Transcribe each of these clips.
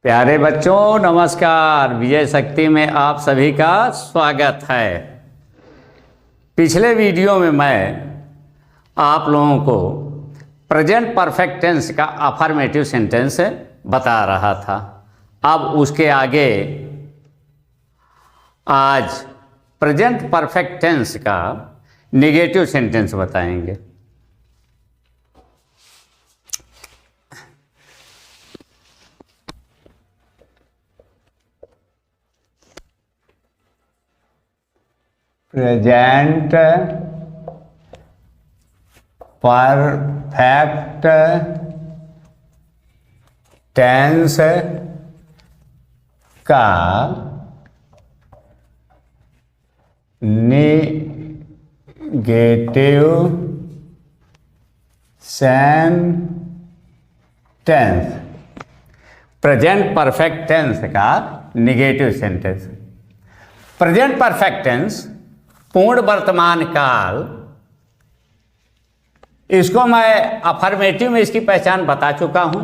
प्यारे बच्चों नमस्कार। विजय शक्ति में आप सभी का स्वागत है। पिछले वीडियो में मैं आप लोगों को प्रेजेंट परफेक्ट टेंस का अफर्मेटिव सेंटेंस बता रहा था। अब उसके आगे आज प्रेजेंट परफेक्ट टेंस का नेगेटिव सेंटेंस बताएंगे। प्रेजेंट परफेक्ट टेंस का negative sentence. Present perfect tense का negative sentence. Present perfect tense पूर्ण वर्तमान काल, इसको मैं अफर्मेटिव में इसकी पहचान बता चुका हूं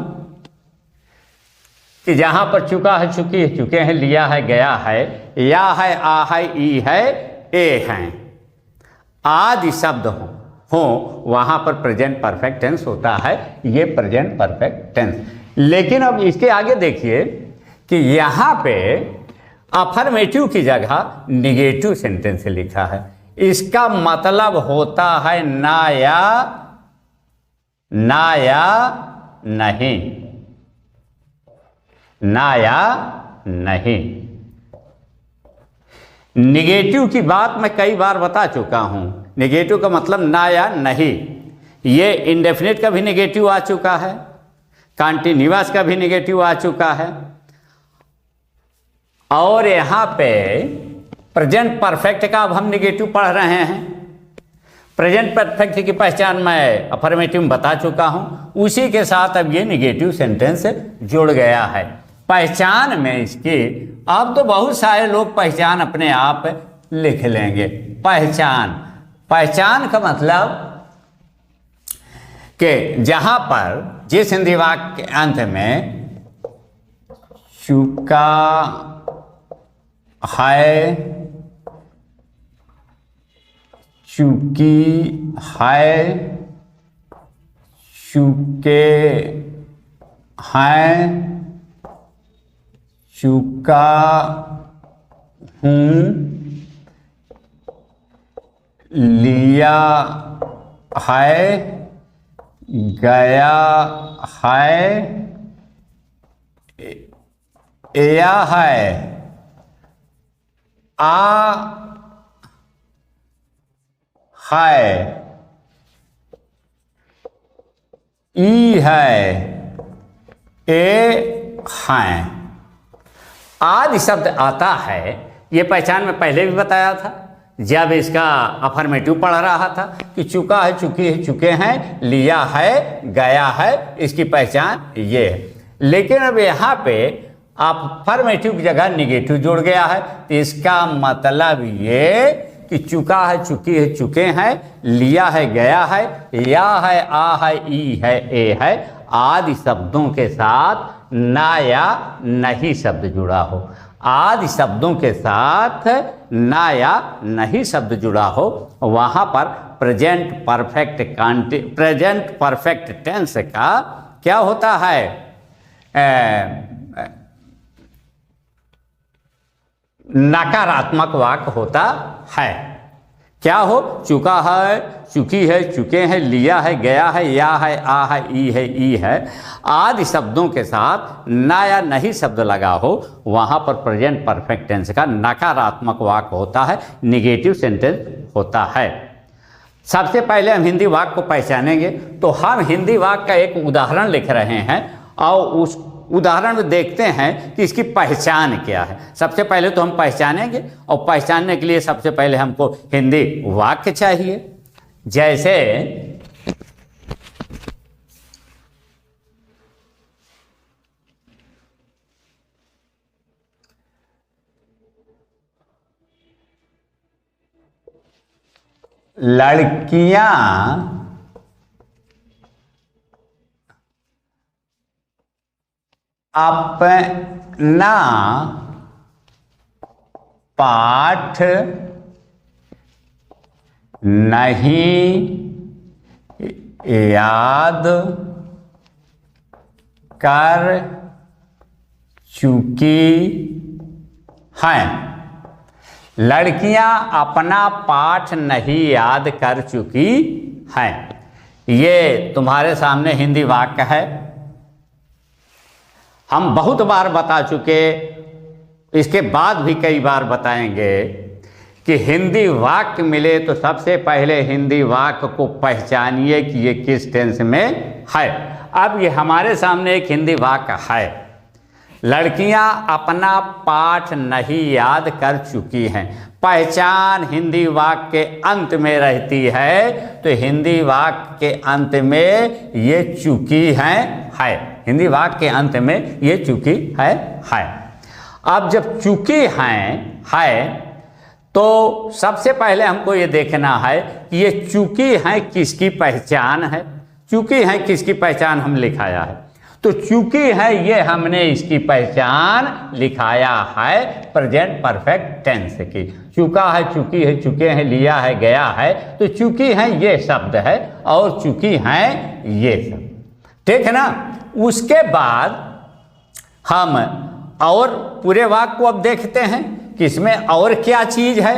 कि जहां पर चुका है, चुकी है, चुके हैं, लिया है, गया है, या है, आ है, ई है, ए हैं, आदि शब्द हो वहां पर प्रेजेंट परफेक्ट टेंस होता है। ये प्रेजेंट परफेक्ट टेंस। लेकिन अब इसके आगे देखिए कि यहां पे अफर्मेटिव की जगह निगेटिव सेंटेंस लिखा है। इसका मतलब होता है ना या नहीं, ना या नहीं। निगेटिव की बात मैं कई बार बता चुका हूं। निगेटिव का मतलब ना या नहीं। ये इंडेफिनिट का भी निगेटिव आ चुका है, कंटीन्यूअस का भी निगेटिव आ चुका है, और यहां पे प्रेजेंट परफेक्ट का अब हम निगेटिव पढ़ रहे हैं। प्रेजेंट परफेक्ट की पहचान मैं अफर्मेटिव में बता चुका हूं, उसी के साथ अब ये निगेटिव सेंटेंस जुड़ गया है। पहचान में इसकी अब तो बहुत सारे लोग पहचान अपने आप लिख लेंगे। पहचान का मतलब कि जहां पर जिस हिंदी वाक्य के अंत में चुका है, चुकी है, चुके हैं, चुका हूं, लिया है, गया है, या है, आ है, ई है, ए हैं, आदि शब्द आता है। ये पहचान में पहले भी बताया था जब इसका अफर्मेटिव पढ़ रहा था कि चुका है, चुकी है, चुके हैं, लिया है, गया है, इसकी पहचान ये है। लेकिन अब यहाँ पे अफर्मेटिव की जगह निगेटिव जुड़ गया है, तो इसका मतलब ये कि चुका है, चुकी है, चुके हैं, लिया है, गया है, या है, आ है, ई है, ए है, आदि शब्दों के साथ ना या नहीं शब्द जुड़ा हो। आदि शब्दों के साथ ना या नहीं शब्द जुड़ा हो, वहां पर प्रेजेंट परफेक्ट टेंस का क्या होता है? नकारात्मक वाक्य होता है। क्या हो? चुका है, चुकी है, चुके हैं, लिया है, गया है, या है, आ है, ई है, आदि शब्दों के साथ ना या नहीं शब्द लगा हो, वहां पर प्रेजेंट परफेक्ट टेंस का नकारात्मक वाक्य होता है, निगेटिव सेंटेंस होता है। सबसे पहले हम हिंदी वाक्य को पहचानेंगे, तो हम हिंदी वाक्य का एक उदाहरण लिख रहे हैं और उस उदाहरण में देखते हैं कि इसकी पहचान क्या है। सबसे पहले तो हम पहचानेंगे, और पहचानने के लिए सबसे पहले हमको हिंदी वाक्य चाहिए। जैसे लड़कियां अपना पाठ नहीं याद कर चुकी हैं। लड़कियां अपना पाठ नहीं याद कर चुकी हैं। ये तुम्हारे सामने हिंदी वाक्य है। हम बहुत बार बता चुके, इसके बाद भी कई बार बताएंगे कि हिंदी वाक्य मिले तो सबसे पहले हिंदी वाक्य को पहचानिए कि ये किस टेंस में है। अब ये हमारे सामने एक हिंदी वाक्य है, लड़कियां अपना पाठ नहीं याद कर चुकी हैं। पहचान हिंदी वाक्य के अंत में रहती है, तो हिंदी वाक्य के अंत में ये चुकी हैं है। हिंदी वाक्य के अंत में ये चुकी है। अब जब चुकी हैं है, तो सबसे पहले हमको ये देखना है कि ये चुकी हैं किसकी पहचान है। चुकी हैं किसकी पहचान हम लिखाया है, तो चुकी है ये हमने इसकी पहचान लिखाया है प्रेजेंट परफेक्ट टेंस की। चुका है, चुकी है, चुके हैं, लिया है, गया है, तो चुकी है ये शब्द है और चुकी हैं ये शब्द। ठीक है ना। उसके बाद हम और पूरे वाक्य को अब देखते हैं कि इसमें और क्या चीज है।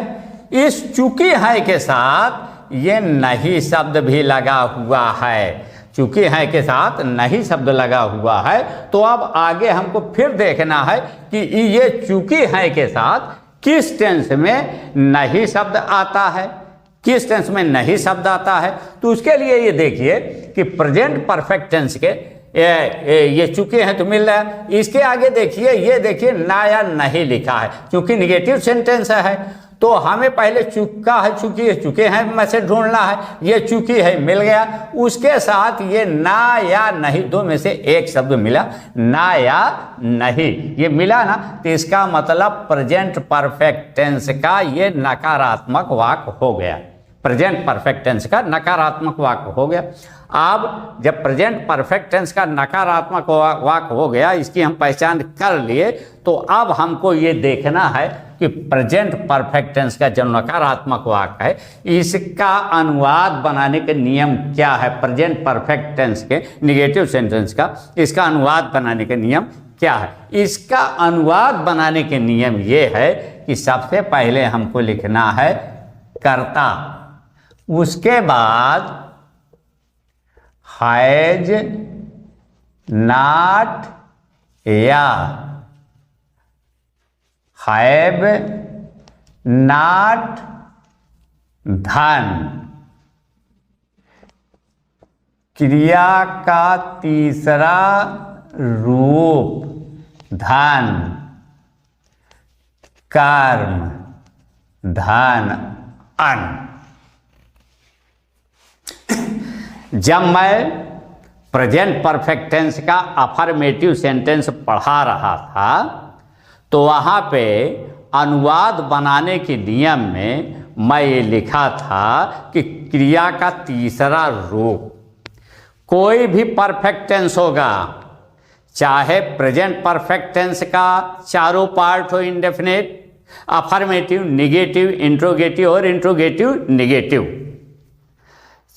इस चुकी है के साथ ये नहीं शब्द भी लगा हुआ है। चुकी है के साथ नहीं शब्द लगा हुआ है, तो अब आगे हमको फिर देखना है कि ये चुकी है के साथ किस टेंस में नहीं शब्द आता है, किस टेंस में नहीं शब्द आता है। तो उसके लिए ये देखिए कि प्रेजेंट परफेक्ट टेंस के ये चुके हैं तो मिल रहा है। इसके आगे देखिए, ये देखिए ना या नहीं लिखा है, क्योंकि निगेटिव सेंटेंस है, तो हमें पहले चुका है, चुकी है, चुके हैं में से ढूंढना है। ये चुकी है मिल गया, उसके साथ ये ना या नहीं, दो में से एक शब्द मिला, ना या नहीं ये मिला ना, तो इसका मतलब प्रेजेंट परफेक्ट टेंस का ये नकारात्मक वाक्य हो गया। प्रेजेंट परफेक्ट टेंस का नकारात्मक वाक्य हो गया। अब जब प्रेजेंट परफेक्ट टेंस का नकारात्मक वाक्य हो गया, इसकी हम पहचान कर लिए, तो अब हमको ये देखना है कि प्रेजेंट परफेक्ट टेंस का जो नकारात्मक वाक्य है, इसका अनुवाद बनाने के नियम क्या है। प्रेजेंट परफेक्ट टेंस के निगेटिव सेंटेंस का इसका अनुवाद बनाने के नियम क्या है। इसका अनुवाद बनाने के नियम ये है कि सबसे पहले हमको लिखना है कर्ता, उसके बाद हैज नॉट या हैव नॉट धन। क्रिया का तीसरा रूप धन, कर्म, धन, अन। जब मैं प्रेजेंट परफेक्ट टेंस का अफर्मेटिव सेंटेंस पढ़ा रहा था, तो वहाँ पे अनुवाद बनाने के नियम में मैं ये लिखा था कि क्रिया का तीसरा रूप कोई भी परफेक्ट टेंस होगा, चाहे प्रेजेंट परफेक्ट टेंस का चारों पार्ट हो, इंडेफिनेट, अफर्मेटिव, निगेटिव, इंट्रोगेटिव और इंट्रोगेटिव निगेटिव,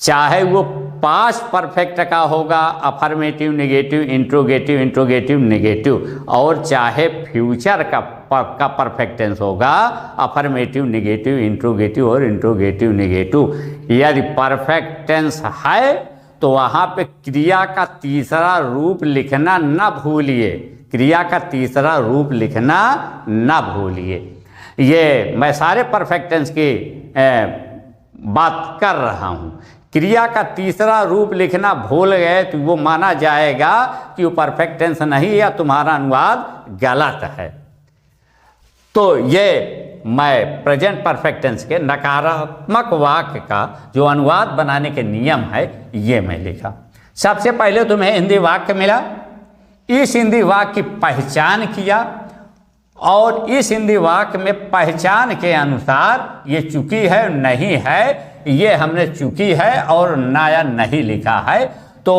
चाहे वो पास्ट परफेक्ट का होगा, affirmative, negative, interrogative, interrogative negative, और चाहे फ्यूचर का परफेक्ट टेंस होगा, अफर्मेटिव, निगेटिव, इंट्रोगेटिव और इंट्रोगेटिव निगेटिव। यदि परफेक्ट टेंस है तो वहाँ पे क्रिया का तीसरा रूप लिखना न भूलिए, क्रिया का तीसरा रूप लिखना न भूलिए। ये मैं सारे परफेक्ट टेंस की बात कर रहा हूँ। क्रिया का तीसरा रूप लिखना भूल गए तो वो माना जाएगा कि वो परफेक्ट टेंस नहीं, या तुम्हारा अनुवाद गलत है। तो ये मैं प्रेजेंट परफेक्ट टेंस के नकारात्मक वाक्य का जो अनुवाद बनाने के नियम है, ये मैं लिखा। सबसे पहले तुम्हें हिंदी वाक्य मिला, इस हिंदी वाक्य की पहचान किया, और इस हिंदी वाक्य में पहचान के अनुसार ये चुकी है नहीं है, ये हमने चुकी है और ना या नहीं लिखा है। तो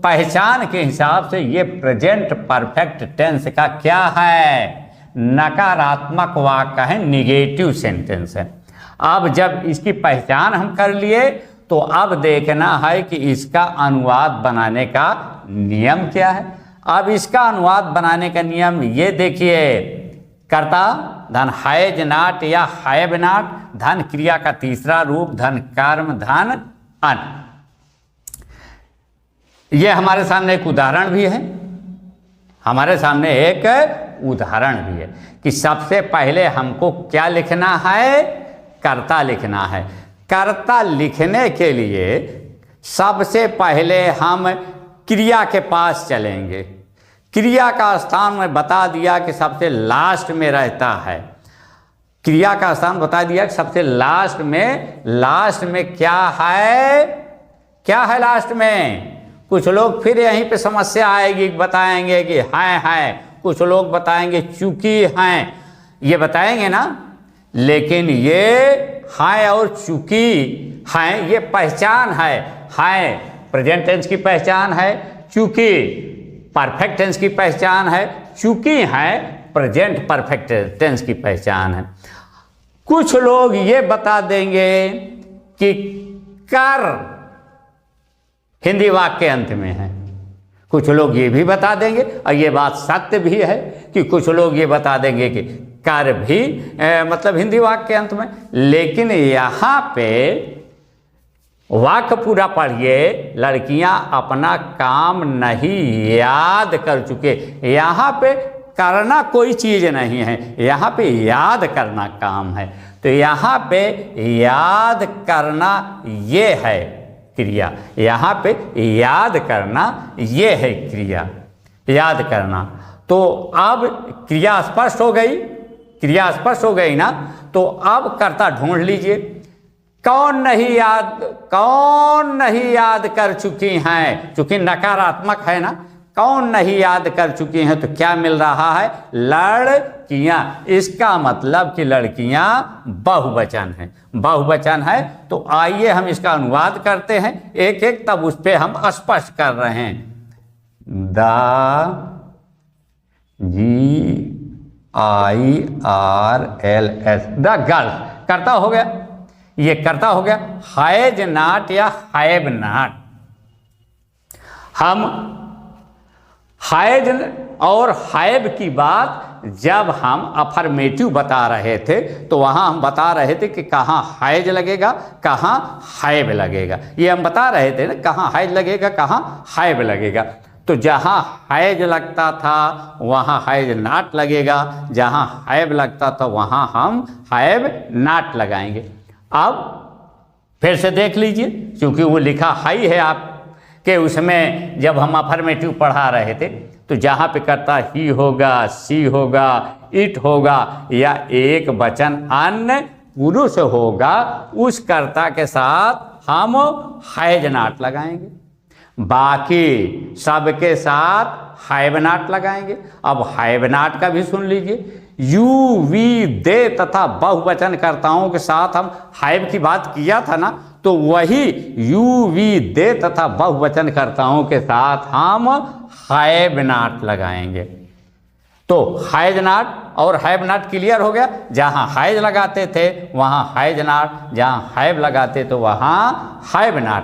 पहचान के हिसाब से ये प्रेजेंट परफेक्ट टेंस का क्या है, नकारात्मक वाक्य है, निगेटिव सेंटेंस है। अब जब इसकी पहचान हम कर लिए तो अब देखना है कि इसका अनुवाद बनाने का नियम क्या है। अब इसका अनुवाद बनाने का नियम ये देखिए, कर्ता धन हैज नॉट या हैव नॉट, धन क्रिया का तीसरा रूप, धन कर्म, धन अन। ये हमारे सामने एक उदाहरण भी है, हमारे सामने एक उदाहरण भी है कि सबसे पहले हमको क्या लिखना है, कर्ता लिखना है। कर्ता लिखने के लिए सबसे पहले हम क्रिया के पास चलेंगे। क्रिया का स्थान में बता दिया कि सबसे लास्ट में रहता है, क्रिया का स्थान बता दिया कि सबसे लास्ट में क्या है, क्या है लास्ट में। कुछ लोग फिर यहीं पे समस्या आएगी, बताएंगे कि है, कुछ लोग बताएंगे चूंकि हैं, ये बताएंगे ना, लेकिन ये है और चूंकि हैं ये पहचान है प्रेजेंट टेंस की पहचान है, चूंकि परफेक्ट टेंस की पहचान है, चूंकि है प्रेजेंट परफेक्ट टेंस की पहचान है। कुछ लोग ये बता देंगे कि कर हिंदी वाक्य के अंत में है, कुछ लोग ये भी बता देंगे, और ये बात सत्य भी है कि कुछ लोग ये बता देंगे कि कर भी मतलब हिंदी वाक्य के अंत में। लेकिन यहाँ पे वाक्य पूरा पढ़िए, लड़कियां अपना काम नहीं याद कर चुके। यहाँ पे करना कोई चीज़ नहीं है, यहाँ पे याद करना काम है। तो यहाँ पे याद करना ये है क्रिया, यहाँ पे याद करना ये है क्रिया, याद करना। तो अब क्रिया स्पष्ट हो गई, क्रिया स्पष्ट हो गई ना। तो अब कर्ता ढूंढ लीजिए, कौन नहीं याद कर चुकी हैं, चूंकि नकारात्मक है ना, कौन नहीं याद कर चुकी हैं, तो क्या मिल रहा है, लड़कियां। इसका मतलब कि लड़कियां बहुवचन है, बहुवचन है। तो आइए हम इसका अनुवाद करते हैं एक एक, तब उस पर हम स्पष्ट कर रहे हैं। GIRLS द गर्ल्स, करता हो गया, ये करता हो गया। हैज नॉट या हैव नॉट, हम हैज और हैव की बात जब हम अफर्मेटिव बता रहे थे तो वहाँ हम बता रहे थे कि कहाँ हैज लगेगा, कहाँ हैव लगेगा। ये हम बता रहे थे ना, कहाँ हैज लगेगा, कहाँ हैव लगेगा। तो जहाँ हैज लगता था वहाँ हैज नॉट लगेगा, जहाँ हैव लगता था वहाँ हम हैव नॉट लगाएंगे। अब फिर से देख लीजिए, क्योंकि वो लिखा हाई है आप कि उसमें जब हम अफर्मेटिव पढ़ा रहे थे तो जहाँ पे करता ही होगा, सी होगा, इट होगा या एक वचन अन्य पुरुष होगा, उस कर्ता के साथ हम हैज नॉट लगाएंगे, बाकी सबके साथ हैव नॉट लगाएंगे। अब हैव नॉट का भी सुन लीजिए, यू, वी, दे तथा बहुवचन कर्ताओं के साथ हम हैव की बात किया था ना, तो वही यू, वी, दे तथा बहुवचन कर्ताओं के साथ हम हैव नॉट लगाएंगे। तो हैज नॉट और हैव नॉट क्लियर हो गया, जहाँ हैज लगाते थे वहाँ हैज नॉट, जहाँ हैव लगाते तो वहाँ हैव नॉट।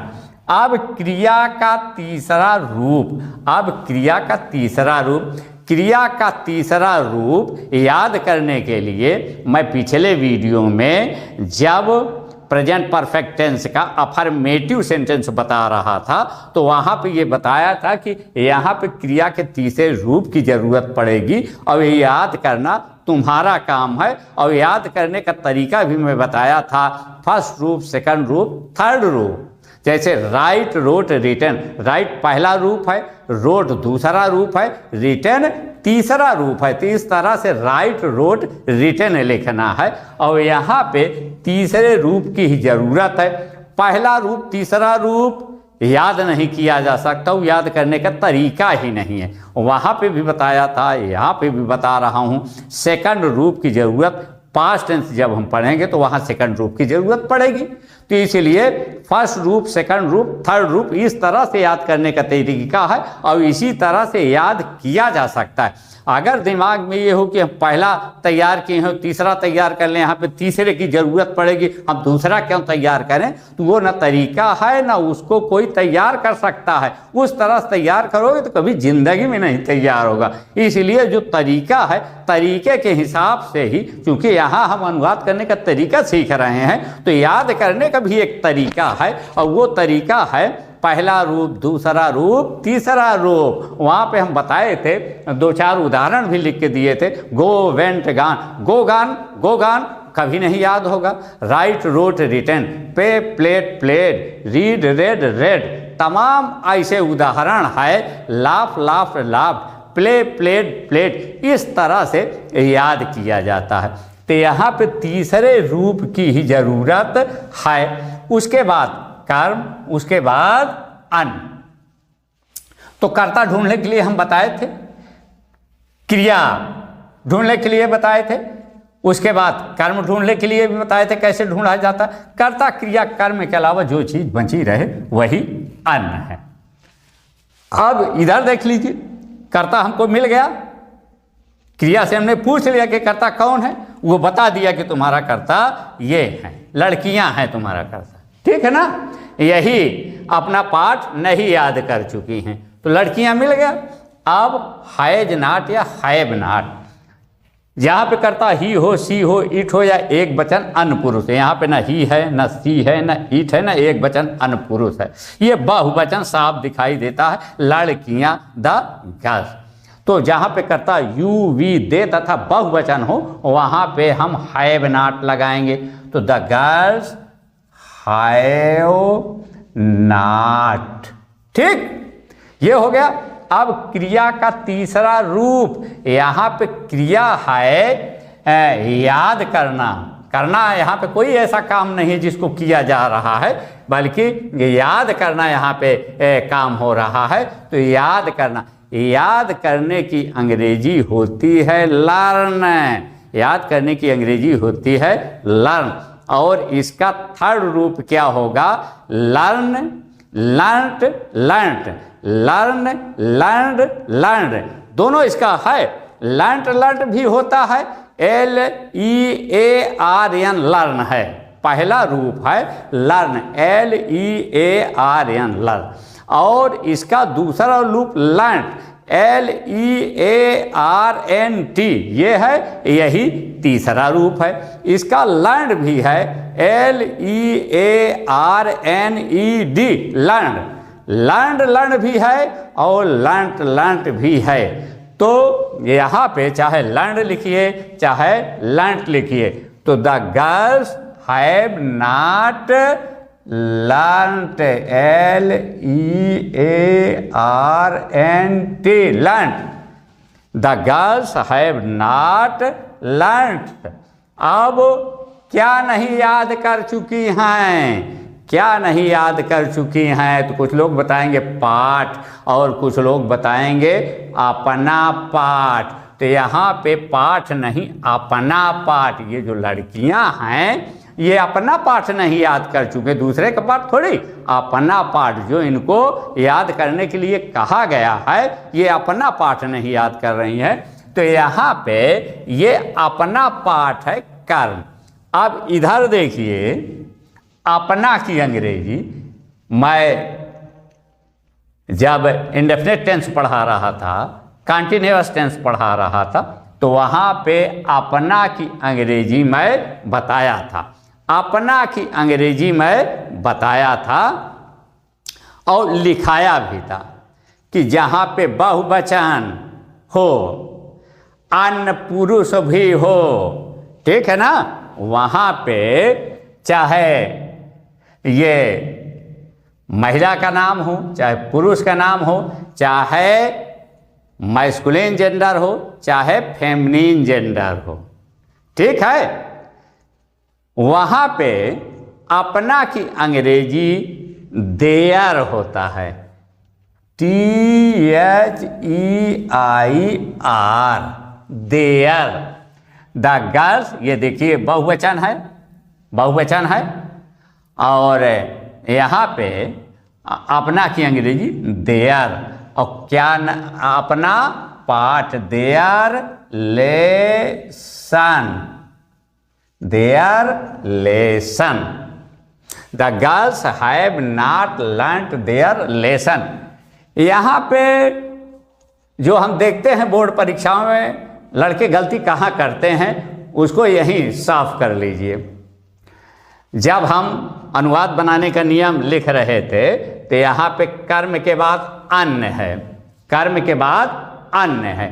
अब क्रिया का तीसरा रूप, अब क्रिया का तीसरा रूप, क्रिया का तीसरा रूप याद करने के लिए मैं पिछले वीडियो में जब प्रेजेंट परफेक्ट टेंस का अफर्मेटिव सेंटेंस बता रहा था तो वहाँ पे ये बताया था कि यहाँ पे क्रिया के तीसरे रूप की ज़रूरत पड़ेगी और ये याद करना तुम्हारा काम है। और याद करने का तरीका भी मैं बताया था, फर्स्ट रूप, सेकंड रूप, थर्ड रूप। जैसे राइट, रोट, रिटन, राइट पहला रूप है, रोट दूसरा रूप है, रिटन तीसरा रूप है। तो इस तरह से राइट, रोट, रिटन लिखना है और यहाँ पे तीसरे रूप की ही जरूरत है। पहला रूप, तीसरा रूप याद नहीं किया जा सकता, वो याद करने का तरीका ही नहीं है। वहाँ पे भी बताया था, यहाँ पे भी बता रहा हूँ, सेकंड रूप की जरूरत पास्ट टेंस जब हम पढ़ेंगे तो वहाँ सेकंड रूप की जरूरत पड़ेगी। तो इसलिए फर्स्ट रूप, सेकंड रूप, थर्ड रूप इस तरह से याद करने का तरीका है और इसी तरह से याद किया जा सकता है। अगर दिमाग में ये हो कि हम पहला तैयार किए हैं, तीसरा तैयार कर लें, यहाँ पे तीसरे की ज़रूरत पड़ेगी, हम दूसरा क्यों तैयार करें, तो वो ना तरीका है ना उसको कोई तैयार कर सकता है। उस तरह से तैयार करोगे तो कभी ज़िंदगी में नहीं तैयार होगा। इसलिए जो तरीका है, तरीके के हिसाब से ही, क्योंकि यहाँ हम अनुवाद करने का तरीका सीख रहे हैं, तो याद करने का भी एक तरीका है और वो तरीका है पहला रूप, दूसरा रूप, तीसरा रूप। वहाँ पे हम बताए थे, 2-4 उदाहरण भी लिख के दिए थे। गो, वेंट, गान। गो गान कभी नहीं याद होगा। राइट, रोट, रिटन, पे, plate, played, read, red, red, तमाम ऐसे उदाहरण है। Laugh, laugh, laugh, play, played, plate, इस तरह से याद किया जाता है। तो यहाँ पे तीसरे रूप की ही जरूरत है। उसके बाद कर्म, उसके बाद अन। तो कर्ता ढूंढने के लिए हम बताए थे, क्रिया ढूंढने के लिए बताए थे, उसके बाद कर्म ढूंढने के लिए भी बताए थे कैसे ढूंढा जाता। कर्ता, क्रिया, कर्म के अलावा जो चीज बची रहे वही अन्न है। अब इधर देख लीजिए, कर्ता हमको मिल गया, क्रिया से हमने पूछ लिया कि कर्ता कौन है, वो बता दिया कि तुम्हारा कर्ता ये है, लड़कियां हैं तुम्हारा कर्ता। ठीक है ना। यही अपना पाठ नहीं याद कर चुकी हैं, तो लड़कियां मिल गया। अब हैज नाट या हैव नाट, जहाँ पे करता ही हो, सी हो, इट हो या एक वचन अनपुरुष है। यहाँ पे ना ही है, ना सी है, ना इट है, ना एक वचन अनपुरुष है। ये बहुवचन साफ दिखाई देता है, लड़कियां, द गर्ल्स। तो जहाँ पे करता यू, वी, दे तथा बहुवचन हो, वहाँ पे हम हैव नाट लगाएंगे। तो द गर्ल्स हैव नाट। ठीक, ये हो गया। अब क्रिया का तीसरा रूप, यहाँ पे क्रिया है याद करना। करना यहाँ पे कोई ऐसा काम नहीं है जिसको किया जा रहा है, बल्कि याद करना यहाँ पे काम हो रहा है। तो याद करना, याद करने की अंग्रेजी होती है लर्न। याद करने की अंग्रेजी होती है लर्न। और इसका थर्ड रूप क्या होगा? Learn, learned, learned, learn, learned, learned, दोनों इसका है। लर्नड, लर्नड भी होता है, LEARN, लर्न है, पहला रूप है लर्न, LEARN, लर्न। और इसका दूसरा रूप लर्न, LEARNT, ये है, यही तीसरा रूप है। इसका लर्न भी है, LEARNED, लर्न। लर्न, लर्न भी है और लर्नट, लर्नट भी है। तो यहाँ पे चाहे लर्न लिखिए चाहे लर्नट लिखिए। तो the girls have not learnt, LEARNT, learnt. The girls have not learnt. अब क्या नहीं याद कर चुकी हैं? क्या नहीं याद कर चुकी हैं? तो कुछ लोग बताएंगे पाठ और कुछ लोग बताएंगे अपना पाठ। तो यहाँ पे पाठ नहीं, अपना पाठ। ये जो लड़कियां हैं ये अपना पाठ नहीं याद कर चुके, दूसरे का पाठ थोड़ी, अपना पाठ जो इनको याद करने के लिए कहा गया है, ये अपना पाठ नहीं याद कर रही है। तो यहाँ पे ये अपना पाठ है कर्म। अब इधर देखिए, अपना की अंग्रेजी, मैं जब इंडेफिनिट टेंस पढ़ा रहा था, कंटिन्यूअस टेंस पढ़ा रहा था, तो वहाँ पे अपना की अंग्रेजी मैं बताया था। अपना की अंग्रेजी मैं बताया था और लिखाया भी था कि जहाँ पे बहुवचन हो, अन्य पुरुष भी हो, ठीक है ना, वहाँ पे चाहे ये महिला का नाम हो, चाहे पुरुष का नाम हो, चाहे मैस्कुलिन जेंडर हो, चाहे फेमिनिन जेंडर हो, ठीक है, वहाँ पे अपना की अंग्रेजी देयर होता है, THEIR, देयर। द गर्ल्स, ये देखिए बहुवचन है, बहुवचन है। और यहाँ पे अपना की अंग्रेजी देयर, और क्या अपना पाठ, there lesson, there lesson. The girls have not learned there lesson. यहाँ पे जो हम देखते हैं बोर्ड परीक्षाओं में लड़के गलती कहाँ करते हैं, उसको यहीं साफ कर लीजिए। जब हम अनुवाद बनाने का नियम लिख रहे थे तो यहाँ पे कर्म के बाद अन्य है, कर्म के बाद अन्य है।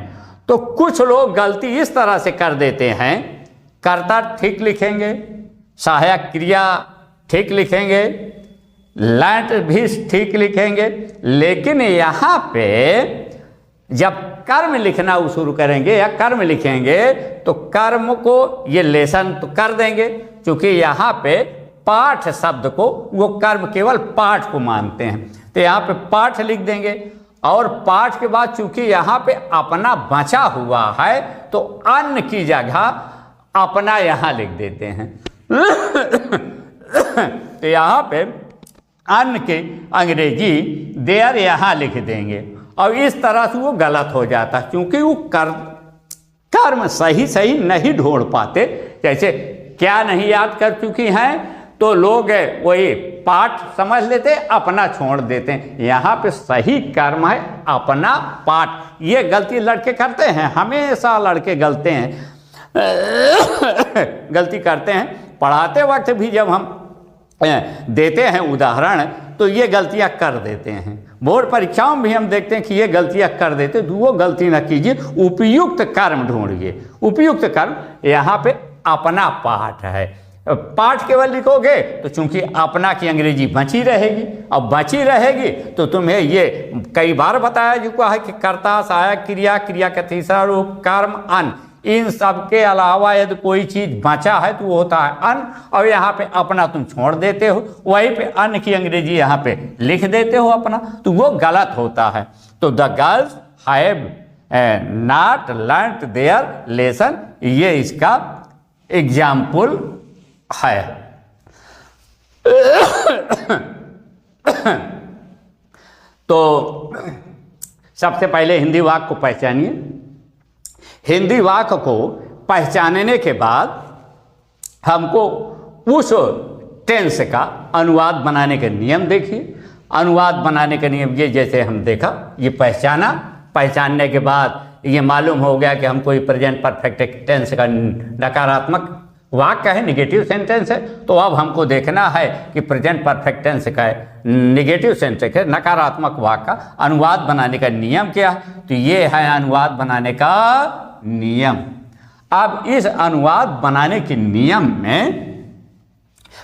तो कुछ लोग गलती इस तरह से कर देते हैं, कर्ता ठीक लिखेंगे, सहायक क्रिया ठीक लिखेंगे, लैंट भी ठीक लिखेंगे, लेकिन यहाँ पे जब कर्म लिखना वो शुरू करेंगे या कर्म लिखेंगे तो कर्म को ये लेसन तो कर देंगे, क्योंकि यहाँ पे पाठ शब्द को वो कर्म केवल पाठ को मानते हैं, तो यहाँ पे पाठ लिख देंगे। और पाठ के बाद चूंकि यहाँ पे अपना बचा हुआ है तो अन्न की जगह अपना यहाँ लिख देते हैं। तो यहाँ पे अन्न के अंग्रेजी देयर यहाँ लिख देंगे, और इस तरह से वो गलत हो जाता, क्योंकि वो कर्म सही सही नहीं ढूंढ पाते। जैसे क्या नहीं याद कर चुकी हैं तो लोग वही पाठ समझ लेते, अपना छोड़ देते हैं। यहाँ पे सही कर्म है अपना पाठ। ये गलती लड़के करते हैं, हमेशा लड़के गलते हैं गलती करते हैं। पढ़ाते वक्त भी जब हम देते हैं उदाहरण तो ये गलतियां कर देते हैं। बोर्ड परीक्षाओं में भी हम देखते हैं कि ये गलतियां कर देते, तो वो गलती न कीजिए, उपयुक्त कर्म ढूंढिए। उपयुक्त कर्म यहाँ पे अपना पाठ है, पाठ केवल लिखोगे तो चूंकि अपना की अंग्रेजी बची रहेगी, और बची रहेगी तो तुम्हें ये कई बार बताया चुका है कि कर्ता, सहायक क्रिया, क्रिया का तीसरा रूप, कर्म, अन, इन सब के अलावा यदि कोई चीज बचा है तो वो होता है अन, और यहाँ पे अपना तुम छोड़ देते हो, वहीं पे अन की अंग्रेजी यहाँ पे लिख देते हो अपना, तो वो गलत होता है। तो the girls have not learned there lesson, ये इसका एग्जाम्पल है। तो सबसे पहले हिंदी वाक्य को पहचानिए। हिंदी वाक्य को पहचानने के बाद हमको उस टेंस का अनुवाद बनाने के नियम देखिए। अनुवाद बनाने के नियम ये, जैसे हम देखा, ये पहचाना, पहचानने के बाद ये मालूम हो गया कि हम कोई प्रेजेंट परफेक्ट टेंस का नकारात्मक वाक्य है, निगेटिव सेंटेंस है, तो अब हमको देखना है कि प्रेजेंट परफेक्ट टेंस का निगेटिव सेंटेंस है, नकारात्मक वाक्य का अनुवाद बनाने का नियम क्या है। तो ये है अनुवाद बनाने का नियम। अब इस अनुवाद बनाने के नियम में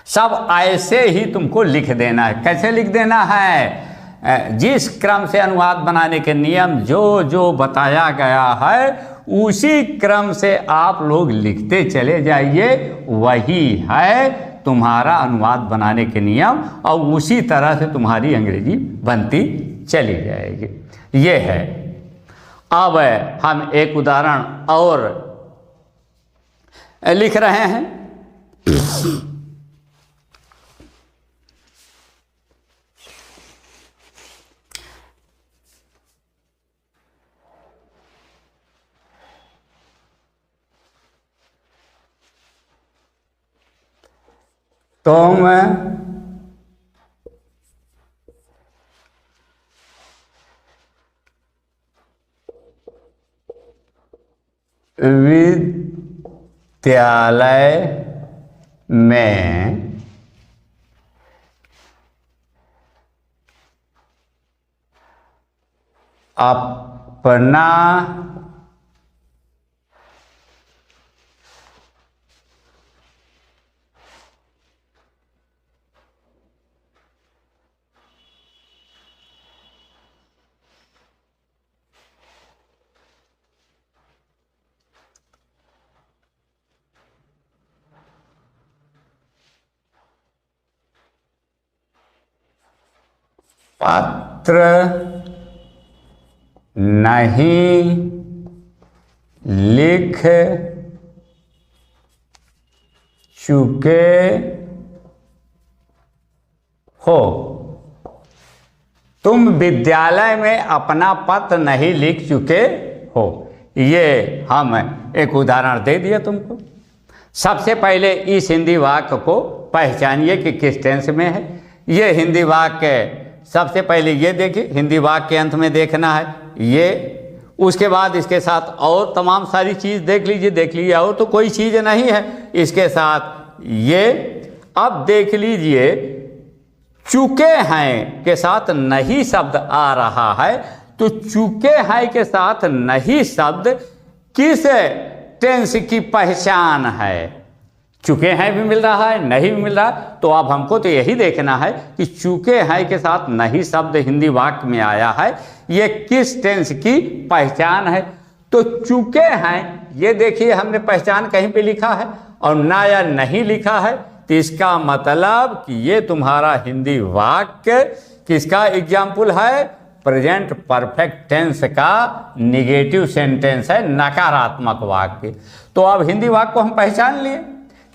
सब ऐसे ही तुमको लिख देना है। कैसे लिख देना है? जिस क्रम से अनुवाद बनाने के नियम जो जो बताया गया है उसी क्रम से आप लोग लिखते चले जाइए, वही है तुम्हारा अनुवाद बनाने के नियम, और उसी तरह से तुम्हारी अंग्रेजी बनती चली जाएगी। ये है। अब हम एक उदाहरण और लिख रहे हैं। तुम विद्यालय में अपना पत्र नहीं लिख चुके हो। तुम विद्यालय में अपना पत्र नहीं लिख चुके हो। ये हम एक उदाहरण दे दिया तुमको। सबसे पहले इस हिंदी वाक्य को पहचानिए कि किस टेंस में है। ये हिंदी वाक्य सबसे पहले ये देखिए, हिंदी वाक्य के अंत में देखना है ये, उसके बाद इसके साथ और तमाम सारी चीज़ देख लीजिए और तो कोई चीज़ नहीं है इसके साथ ये। अब देख लीजिए चुके हैं के साथ नहीं शब्द आ रहा है, तो चुके हैं के साथ नहीं शब्द किस टेंस की पहचान है। चुके हैं भी मिल रहा है, नहीं भी मिल रहा है, तो अब हमको तो यही देखना है कि चुके हैं के साथ नहीं शब्द हिंदी वाक्य में आया है, ये किस टेंस की पहचान है। तो चुके हैं ये देखिए हमने पहचान कहीं पे लिखा है और ना या नहीं लिखा है, तो इसका मतलब कि ये तुम्हारा हिंदी वाक्य किसका एग्जाम्पल है, प्रेजेंट परफेक्ट टेंस का निगेटिव सेंटेंस है, नकारात्मक वाक्य। तो अब हिंदी वाक्य को हम पहचान लिए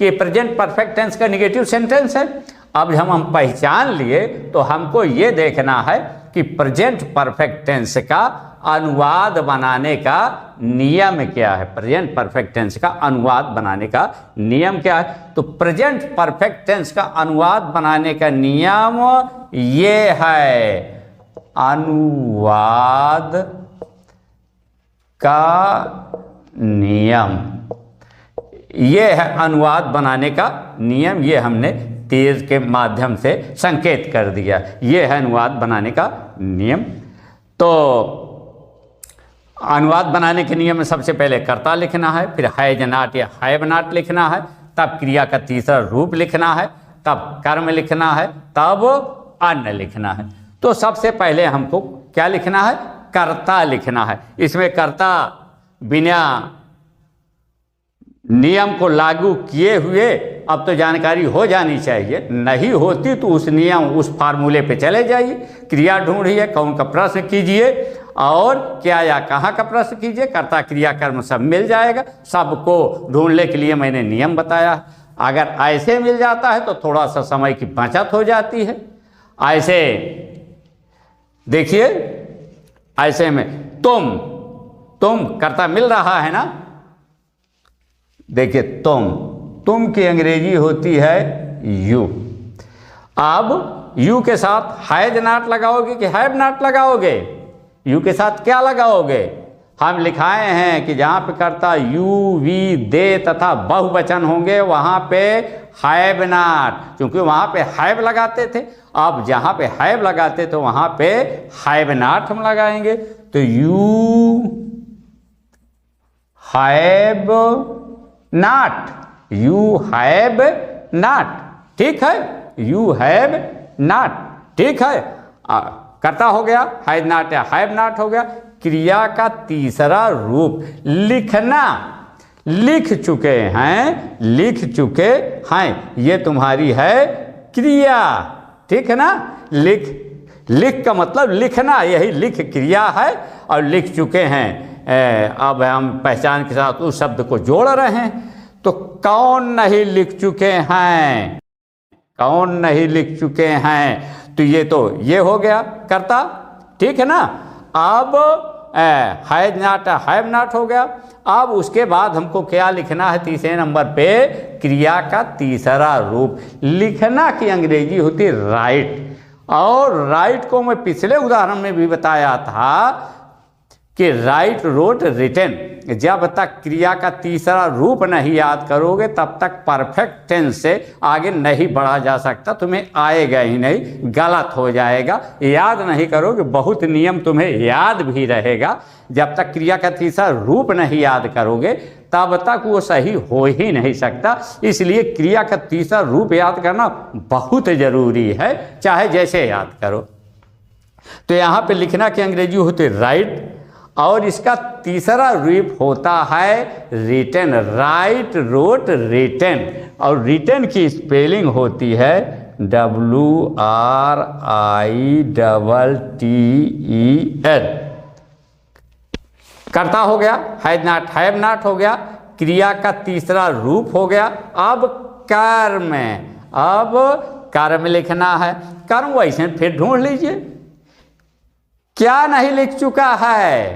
कि प्रेजेंट परफेक्ट टेंस का निगेटिव सेंटेंस है। अब हम पहचान लिए तो हमको ये देखना है कि प्रेजेंट परफेक्ट टेंस का अनुवाद बनाने का नियम क्या है। प्रेजेंट परफेक्ट टेंस का अनुवाद बनाने का नियम क्या है। तो प्रेजेंट परफेक्ट टेंस का अनुवाद बनाने का नियम ये है, अनुवाद का नियम, ये है अनुवाद बनाने का नियम। ये हमने तीर के माध्यम से संकेत कर दिया, ये है अनुवाद बनाने का नियम। तो अनुवाद बनाने के नियम में सबसे पहले कर्ता लिखना है, फिर हैज नॉट या हैव नॉट लिखना है, तब क्रिया का तीसरा रूप लिखना है, तब कर्म लिखना है, तब अन्य लिखना है। तो सबसे पहले हमको क्या लिखना है, कर्ता लिखना है। इसमें कर्ता बिना नियम को लागू किए हुए अब तो जानकारी हो जानी चाहिए, नहीं होती तो उस नियम उस फार्मूले पे चले जाइए। क्रिया ढूंढिए, कौन का प्रश्न कीजिए और क्या या कहाँ का प्रश्न कीजिए, कर्ता क्रिया कर्म सब मिल जाएगा। सबको ढूंढने के लिए मैंने नियम बताया। अगर ऐसे मिल जाता है तो थोड़ा सा समय की बचत हो जाती है। ऐसे देखिए, ऐसे में तुम कर्ता मिल रहा है ना, देखिए तुम की अंग्रेजी होती है यू। अब यू के साथ हैज नॉट लगाओगे कि हैव नॉट लगाओगे, यू के साथ क्या लगाओगे। हम लिखाए हैं कि जहाँ पे कर्ता यू वी दे तथा बहुवचन होंगे वहाँ पे हैव नॉट, क्योंकि वहाँ पे हैव लगाते थे। अब जहाँ पे हैव लगाते तो वहाँ पे हैव नॉट हम लगाएंगे। तो you have not, you have not, ठीक है, यू हैव नॉट, ठीक है। कर्ता हो गया, हैज नॉट या हैव नॉट हो गया। क्रिया का तीसरा रूप लिखना, लिख चुके हैं, लिख चुके हैं, ये तुम्हारी है क्रिया, ठीक है ना। लिख का मतलब लिखना, यही लिख क्रिया है और लिख चुके हैं। अब हम पहचान के साथ उस शब्द को जोड़ रहे हैं। तो कौन नहीं लिख चुके हैं, कौन नहीं लिख चुके हैं, तो ये हो गया कर्ता, ठीक है ना। अब हैज नॉट हैव नॉट हो गया। अब उसके बाद हमको क्या लिखना है, तीसरे नंबर पे क्रिया का तीसरा रूप। लिखना की अंग्रेजी होती है राइट, और राइट को मैं पिछले उदाहरण में भी बताया था कि राइट रोट रिटन। जब तक क्रिया का तीसरा रूप नहीं याद करोगे तब तक परफेक्ट टेंस से आगे नहीं बढ़ा जा सकता, तुम्हें आएगा ही नहीं, गलत हो जाएगा। याद नहीं करोगे, बहुत नियम तुम्हें याद भी रहेगा, जब तक क्रिया का तीसरा रूप नहीं याद करोगे तब तक वो सही हो ही नहीं सकता। इसलिए क्रिया का तीसरा रूप याद करना बहुत ज़रूरी है, चाहे जैसे याद करो। तो यहाँ पे लिखना की अंग्रेजी होती है राइट, और इसका तीसरा रूप होता है रिटन, राइट रोट रिटन, और रिटन की स्पेलिंग होती है WRITTEN। कर्ता हो गया, हैज नॉट हैव नॉट हो गया, क्रिया का तीसरा रूप हो गया। अब कर्म। अब कर्म लिखना है, कर्म वैसे फिर ढूंढ लीजिए क्या नहीं लिख चुका है,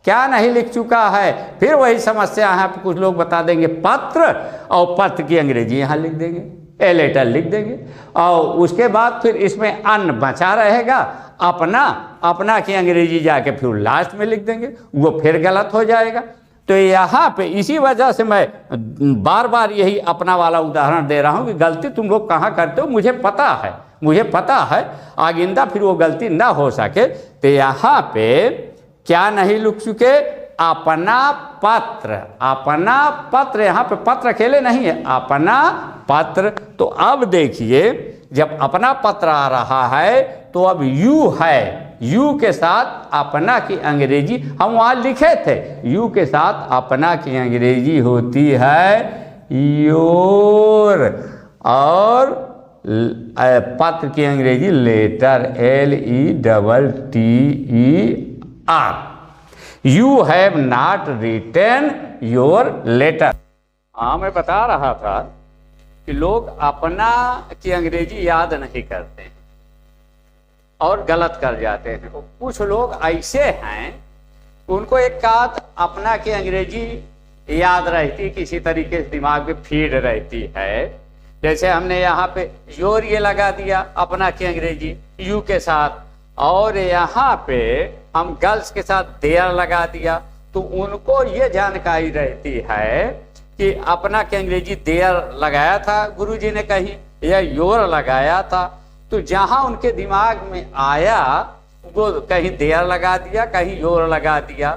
क्या नहीं लिख चुका है। फिर वही समस्या है, कुछ लोग बता देंगे पत्र, और पत्र की अंग्रेजी यहाँ लिख देंगे, ए लेटर लिख देंगे, और उसके बाद फिर इसमें अन बचा रहेगा, अपना, अपना की अंग्रेजी जाके फिर लास्ट में लिख देंगे, वो फिर गलत हो जाएगा। तो यहाँ पे इसी वजह से मैं बार बार यही अपना वाला उदाहरण दे रहा हूँ कि गलती तुम लोग कहाँ करते हो, मुझे पता है, मुझे पता है, आगिंदा फिर वो गलती ना हो सके। तो यहाँ पे क्या नहीं लिख चुके, अपना पत्र, अपना पत्र, यहाँ पे पत्र अकेले नहीं है, अपना पत्र। तो अब देखिए जब अपना पत्र आ रहा है तो अब यू है, यू के साथ अपना की अंग्रेजी हम वहाँ लिखे थे, यू के साथ अपना की अंग्रेजी होती है योर, और पत्र की अंग्रेजी letter, LETTER। You have not written your letter. हाँ, मैं बता रहा था कि लोग अपना की अंग्रेजी याद नहीं करते हैं और गलत कर जाते हैं। कुछ लोग ऐसे हैं, उनको एक कात अपना की अंग्रेजी याद रहती, किसी तरीके से दिमाग में फीड रहती है। जैसे हमने यहाँ पे योर ये लगा दिया अपना की अंग्रेजी यू के साथ, और यहाँ पे हम गर्ल्स के साथ देयर लगा दिया, तो उनको ये जानकारी रहती है कि अपना की अंग्रेजी देयर लगाया था गुरुजी ने कहीं, या योर लगाया था। तो जहां उनके दिमाग में आया वो कहीं देयर लगा दिया, कहीं योर लगा दिया,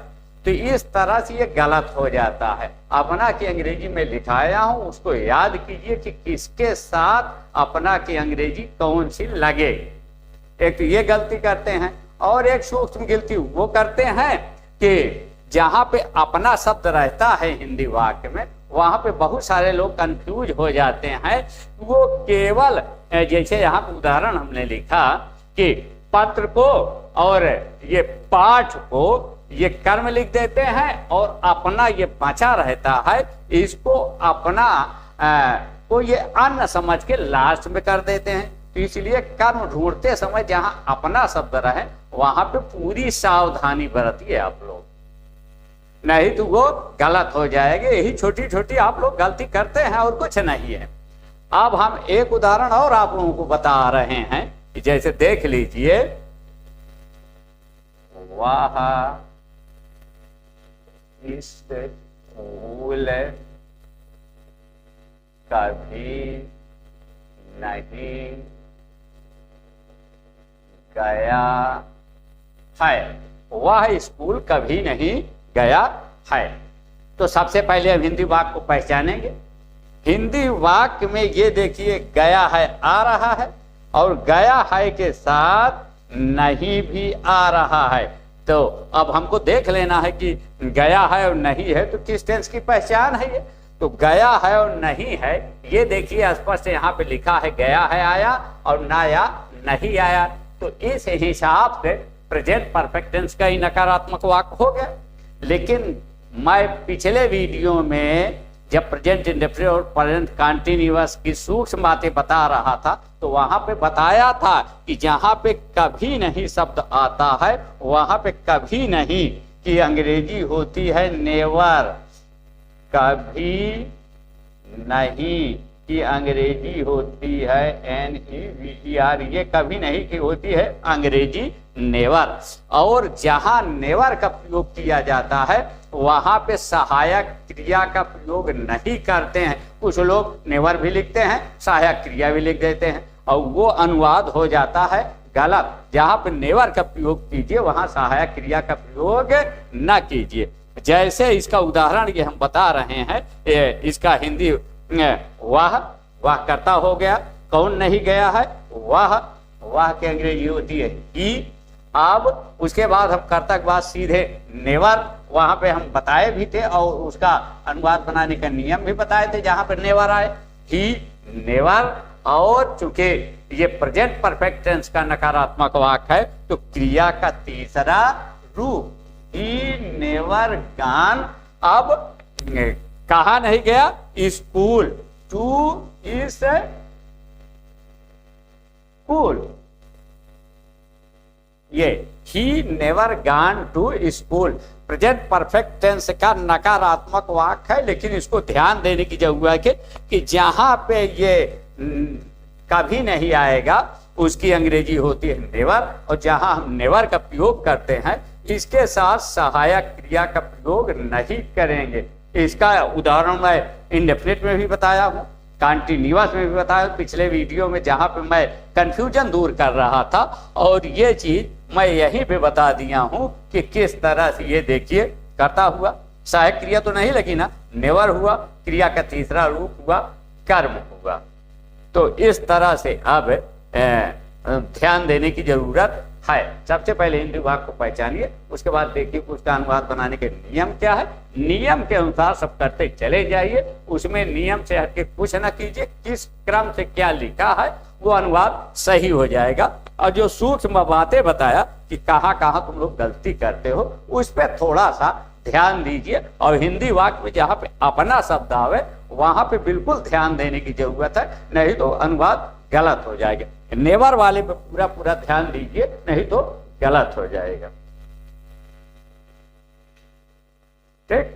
तो इस तरह से ये गलत हो जाता है। अपना की अंग्रेजी में लिखाया हूं, उसको याद कीजिए कि किसके साथ अपना की अंग्रेजी कौन सी लगे। एक तो ये गलती करते हैं, और एक सूक्ष्म गलती वो करते हैं कि जहां पे अपना शब्द रहता है हिंदी वाक्य में, वहां पे बहुत सारे लोग कंफ्यूज हो जाते हैं। वो केवल जैसे यहाँ पे उदाहरण हमने लिखा कि पत्र को और ये पाठ को ये कर्म लिख देते हैं, और अपना ये बचा रहता है, इसको अपना को ये अन्न समझ के लास्ट में कर देते हैं। तो इसलिए कर्म ढूंढते समय जहां अपना शब्द रहे वहां पे पूरी सावधानी बरतिए आप लोग, नहीं तो वो गलत हो जाएगी। यही छोटी छोटी आप लोग गलती करते हैं और कुछ नहीं है। अब हम एक उदाहरण और आप लोगों को बता रहे हैं कि जैसे देख लीजिए, वाह इस फूल कभी नहीं गया है, वह स्कूल कभी नहीं गया है। तो सबसे पहले हम हिंदी वाक्य को पहचानेंगे। हिंदी वाक्य में ये देखिए गया है आ रहा है, और गया है के साथ नहीं भी आ रहा है। तो अब हमको देख लेना है कि गया है और नहीं है तो किस टेंस की पहचान है ये। तो गया है और नहीं है, ये देखिए स्पष्ट यहाँ पे लिखा है गया है आया, और ना या नहीं आया। तो इस हिसाब से प्रेजेंट परफेक्ट टेंस का ही नकारात्मक वाक्य हो गया। लेकिन मैं पिछले वीडियो में जब प्रेजेंट इंडेफिनिट और प्रेजेंट कंटीन्यूअस की सूक्ष्म बातें बता रहा था, तो वहां पे बताया था कि जहां पे कभी नहीं शब्द आता है वहां पे कभी नहीं की अंग्रेजी होती है नेवर। कभी नहीं की अंग्रेजी होती है NEVER, ये कभी नहीं की होती है अंग्रेजी नेवर। और जहां नेवर का प्रयोग किया जाता है वहां पे सहायक क्रिया का प्रयोग नहीं करते हैं। कुछ लोग नेवर भी लिखते हैं, सहायक क्रिया भी लिख देते हैं, और वो अनुवाद हो जाता है गलत। जहां पे नेवर का प्रयोग कीजिए वहां सहायक क्रिया का प्रयोग न कीजिए। जैसे इसका उदाहरण ये हम बता रहे हैं, इसका हिंदी वाह करता हो गया, कौन नहीं गया है, वाह की अंग्रेजी होती है ई। अब उसके बाद हम कर्ता के बाद सीधे नेवर, वहां पे हम बताए भी थे और उसका अनुवाद बनाने का नियम भी बताए थे। जहां पर नेवर आए ही नेवर, और चूंकि ये प्रेजेंट परफेक्ट टेंस का नकारात्मक वाक्य है तो क्रिया का तीसरा रूप ही नेवर गॉन। अब कहा नहीं गया, स्कूल, टू स्कूल, ये he never gone to school present perfect tense का नकारात्मक वाक्य है, लेकिन इसको ध्यान देने की जरूरत है कि जहां पे ये कभी नहीं आएगा उसकी अंग्रेजी होती है नेवर, और जहां हम नेवर का प्रयोग करते हैं इसके साथ सहायक क्रिया का प्रयोग नहीं करेंगे। इसका उदाहरण मैं इंडेफिनिट में भी बताया हूं, कॉन्टिन्यूअस में भी बताया पिछले वीडियो में, जहां पे मैं कंफ्यूजन दूर कर रहा था, और ये चीज मैं यहीं पे बता दिया हूं कि किस तरह से ये देखिए करता हुआ, सहायक क्रिया तो नहीं लगी ना, नेवर हुआ, क्रिया का तीसरा रूप हुआ कर्म हुआ। तो इस तरह से अब ध्यान देने की जरूरत है। सबसे पहले हिंदी वाक्य को पहचानिए, उसके बाद देखिए उसका अनुवाद बनाने के नियम क्या है, नियम के अनुसार सब करते चले जाइए, उसमें नियम से हटके कुछ न कीजिए, किस क्रम से क्या लिखा है वो अनुवाद सही हो जाएगा। और जो सूक्ष्म बातें बताया कि कहाँ कहाँ तुम लोग गलती करते हो, उस पर थोड़ा सा ध्यान दीजिए, और हिंदी वाक्य में जहाँ पे अपना शब्द आवे वहां पे बिल्कुल ध्यान देने की जरूरत है, नहीं तो अनुवाद गलत हो जाएगा। नेवर वाले पे पूरा पूरा ध्यान दीजिए, नहीं तो गलत हो जाएगा। ठीक।